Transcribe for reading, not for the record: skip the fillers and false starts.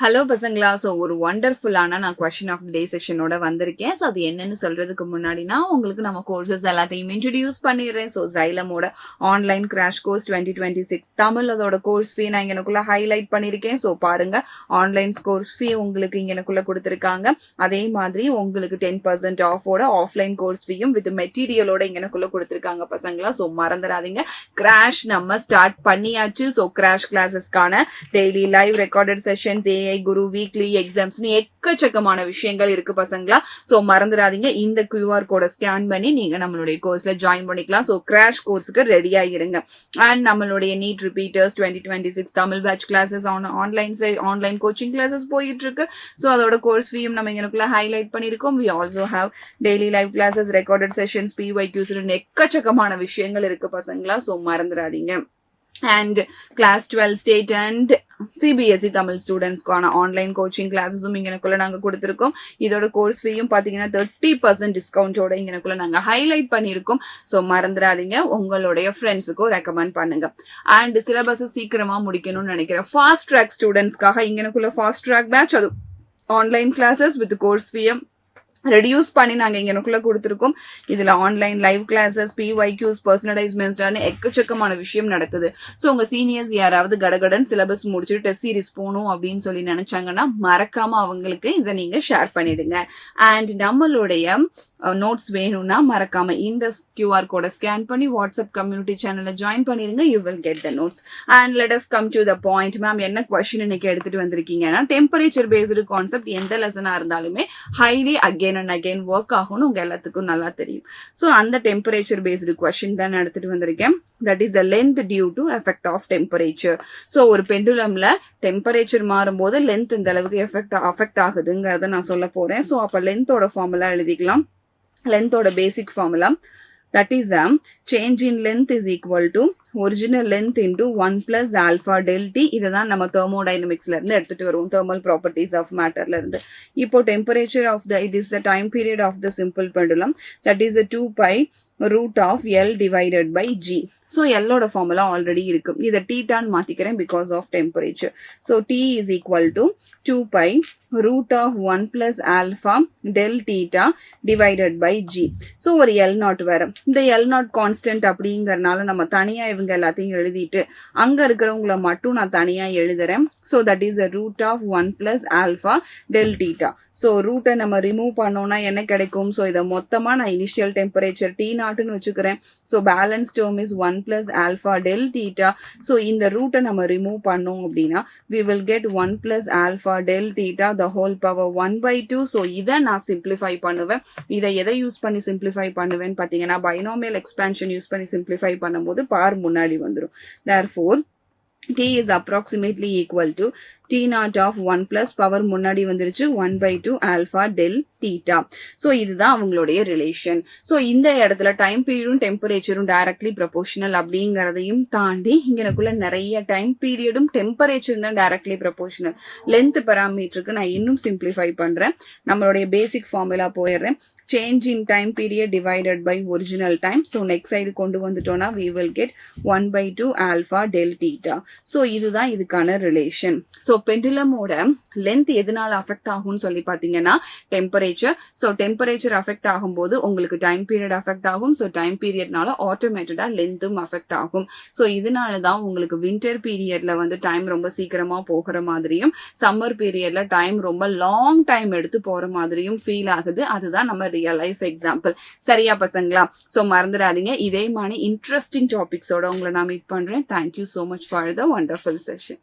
Hello பசங்களா. So ஒரு ஒண்டர்ஃபுல்லான நான் கொஸ்டின் ஆஃப் டே செஷனோட வந்திருக்கேன். ஸோ அது என்னன்னு சொல்றதுக்கு முன்னாடி நான் உங்களுக்கு நம்ம கோர்சஸ் எல்லாத்தையும் இன்ட்ரடியூஸ் பண்ணிடுறேன். ஸோ ஜைலமோட ஆன்லைன் கிராஷ் கோர்ஸ் 2026 தமிழ் அதோட கோர்ஸ் ஃபீ நான் இங்கனக்குள்ள ஹைலைட் பண்ணியிருக்கேன். ஸோ பாருங்க, ஆன்லைன் கோர்ஸ் ஃபீ உங்களுக்கு இங்கனக்குள்ள கொடுத்துருக்காங்க. அதே மாதிரி உங்களுக்கு 10% ஆஃபோட ஆஃப்லைன் கோர்ஸ் ஃபீயும் வித் மெட்டீரியலோட இங்கனக்குள்ள கொடுத்துருக்காங்க பசங்களா. ஸோ மறந்துடாதீங்க, கிராஷ் நம்ம ஸ்டார்ட் பண்ணியாச்சு. ஸோ கிராஷ் கிளாஸஸ்க்கான daily live recorded sessions, AI Guru, weekly எக்ஸாம்ஸ்னு எக்கச்சக்கமான விஷயங்கள் இருக்கு பசங்களா. சோ மறந்துடாதீங்க, இந்த QR கோட ஸ்கேன் பண்ணி நீங்க நம்மளுடைய கோர்ஸ்ல ஜாயின் பண்ணிக்கலாம். சோ கிராஷ் கோர்ஸுக்கு ரெடி ஆகிருங்க. அண்ட் நம்மளுடைய NEET repeaters 2026 Tamil batch classes online coaching classes போயிட்டு இருக்கு. சோ அதோட கோர்ஸ் ஃபீயும் நம்ம எனக்குள்ள ஹைலைட் பண்ணிருக்கோம். We also have daily live classes, recorded sessions, PYQs, எக்கச்சக்கமான விஷயங்கள் இருக்கு பசங்களா. சோ மறந்துடாதீங்க. And class 12 state and CBSE Tamil ஸ்டூடெண்ட்ஸ்க்கான ஆன்லைன் கோச்சிங் கிளாஸஸும் இங்கனக்குள்ள நாங்க கொடுத்துருக்கோம். இதோட கோர்ஸ் ஃபீயும் பாத்தீங்கன்னா 30% டிஸ்கவுண்டோட இங்கனக்குள்ள நாங்க ஹைலைட் பண்ணிருக்கோம். சோ மறந்துடாதீங்க, உங்களுடைய ஃப்ரெண்ட்ஸுக்கும் ரெக்கமெண்ட் பண்ணுங்க. அண்ட் சிலபஸ் சீக்கிரமா முடிக்கணும்னு நினைக்கிறேன் ஃபாஸ்ட் ட்ராக் ஸ்டூடெண்ட்ஸ்க்காக இங்கனக்குள்ள ஃபாஸ்ட் ட்ராக் பேட்ச், அது ஆன்லைன் கிளாஸஸ் வித் கோர்ஸ் ஃபீயும் ரெடியூஸ் பண்ணி நாங்க இங்கனக்குள்ள கொடுத்துருக்கோம். இதுல ஆன்லைன் லைவ் கிளாஸஸ், PYQs, பர்சனலைஸ்மென்ட்னு எக்கச்சக்கமான விஷயம் நடக்குது. சோ உங்க சீனியர்ஸ் யாராவது கடகடன் சிலபஸ் முடிச்சுட்டு டெஸ்ட் சீரிஸ் போகணும் அப்படின்னு சொல்லி நினைச்சாங்கன்னா மறக்காம அவங்களுக்கு இதை நீங்க ஷேர் பண்ணிடுங்க. அண்ட் நம்மளுடைய நோட்ஸ் வேணும்னா மறக்காம இந்த QR கோட ஸ்கேன் பண்ணி வாட்ஸ்அப் கம்யூனிட்டி சேனல்ல ஜாயின் பண்ணிருங்க. You will get the notes. And let us come to the point. Ma'am என்ன கொஸ்டின் இன்னைக்கு எடுத்துட்டு வந்திருக்கீங்கன்னா, டெம்பரேச்சர் பேஸ்டு கான்செப்ட் எந்த லெசனா இருந்தாலுமே highly again and again work ஆகும்னு உங்க எல்லாத்துக்கும் நல்லா தெரியும். ஸோ அந்த டெம்பரேச்சர் பேஸ்டு கொஸ்டின் தான் எடுத்துட்டு வந்திருக்கேன். That is the length due to effect of temperature. So ஒரு பெண்டுலம்ல டெம்பரேச்சர் மாறும்போது லென்த் இந்த அளவுக்கு அஃபெக்ட் ஆகுதுங்கிறத நான் சொல்ல போறேன். ஸோ அப்ப லென்த்தோட ஃபார்முலா எழுதிக்கலாம். லென்த்தோட basic formula, that is change in length is equal to original length into 1 plus alpha del t. இதுதான் நம்ம thermodynamicsல இருந்து எடுத்துட்டு வருவோம், thermal properties of matterல இருந்து. இப்போ temperature of it is the time period of the simple pendulum, that is a 2 pi root of L divided by G. So L ஓட formula already இருக்கு. இதை தீட்டான்னு மாத்திக்கிறேன் because of temperature. So T is equal to 2 pi root of 1 plus alpha del theta divided by G. So ஒரு L not வேற. இந்த L not constant அப்படிங்கறனால நம்ம தனியா இவங்க எல்லாத்தையும் எழுதிட்டு அங்க இருக்கிறவங்கள மட்டும் நான் தனியா எழுதுறேன். So that is a root of 1 plus alpha del theta. So ரூட்டை நம்ம ரிமூவ் பண்ணோம்னா என்ன கிடைக்கும்? So இதை மொத்தமா நான் இனிஷியல் டெம்பரேச்சர் T நாட்னு வச்சுக்கிறேன். So balance term is 1 plus alpha del theta. So இந்த ரூட்டை நம்ம ரிமூவ் பண்ணோம் அப்படின்னா we will get 1 plus alpha del theta the whole power 1 by 2. So இதை நான் சிம்பிளிஃபை பண்ணுவேன். இதை எதை யூஸ் பண்ணி சிம்பிளிஃபை பண்ணுவேன்னு பார்த்தீங்கன்னா, பைனாமியல் எக்ஸ்பான்ஷன் யூஸ் பண்ணி சிம்பிளிஃபை பண்ணும்போது பார் முன்னாடி வந்துடும். Therefore T is approximately equal to T naught of 1 plus power முன்னாடி வந்துருச்சு 1 by 2 alpha del theta. So இதுதான் அவங்களுடைய ரிலேஷன். So இந்த இடத்துல டைம் பீரியடும் டெம்பரேச்சரும் டைரக்ட்லி ப்ரொபோர்ஷனல் அப்படிங்கறதையும் தாண்டி இங்கனக்குள்ள நிறைய டைம் பீரியடும் டெம்பரேச்சரும் தான் டைரக்ட்லி ப்ரொபோர்ஷனல். லென்த் பாராமீட்டருக்கு நான் இன்னும் சிம்பிளிஃபை பண்றேன். நம்மளுடைய பேசிக் ஃபார்முலா போயிடுறேன். change in time period divided by original time. So next side கொண்டு வந்துட்டோம்னா we will get 1 by 2 alpha del theta. So இதுதான் இதுக்கான ரிலேஷன். So பெண்டுலமோட லென்த் எதனால அஃபெக்ட் ஆகும்னு சொல்லி பாத்தீங்கன்னா டெம்பரேச்சர். ஸோ டெம்பரேச்சர் அஃபெக்ட் ஆகும்போது உங்களுக்கு டைம் பீரியட் அஃபெக்ட் ஆகும். ஸோ டைம் பீரியட்னால ஆட்டோமேட்டடா லென்த்தும் அஃபெக்ட் ஆகும். ஸோ இதனாலதான் உங்களுக்கு வின்டர் பீரியட்ல வந்து டைம் ரொம்ப சீக்கிரமா போகிற மாதிரியும், சம்மர் பீரியட்ல டைம் ரொம்ப லாங் டைம் எடுத்து போற மாதிரியும் ஃபீல் ஆகுது. அதுதான் நம்ம ரியல் லைஃப் எக்ஸாம்பிள். சரியா பசங்களா? ஸோ மறந்துடாதீங்க, இதே மாதிரி இன்ட்ரெஸ்டிங் டாபிக்ஸோட உங்களை நான் மீட் பண்றேன். Thank you so much for the wonderful session.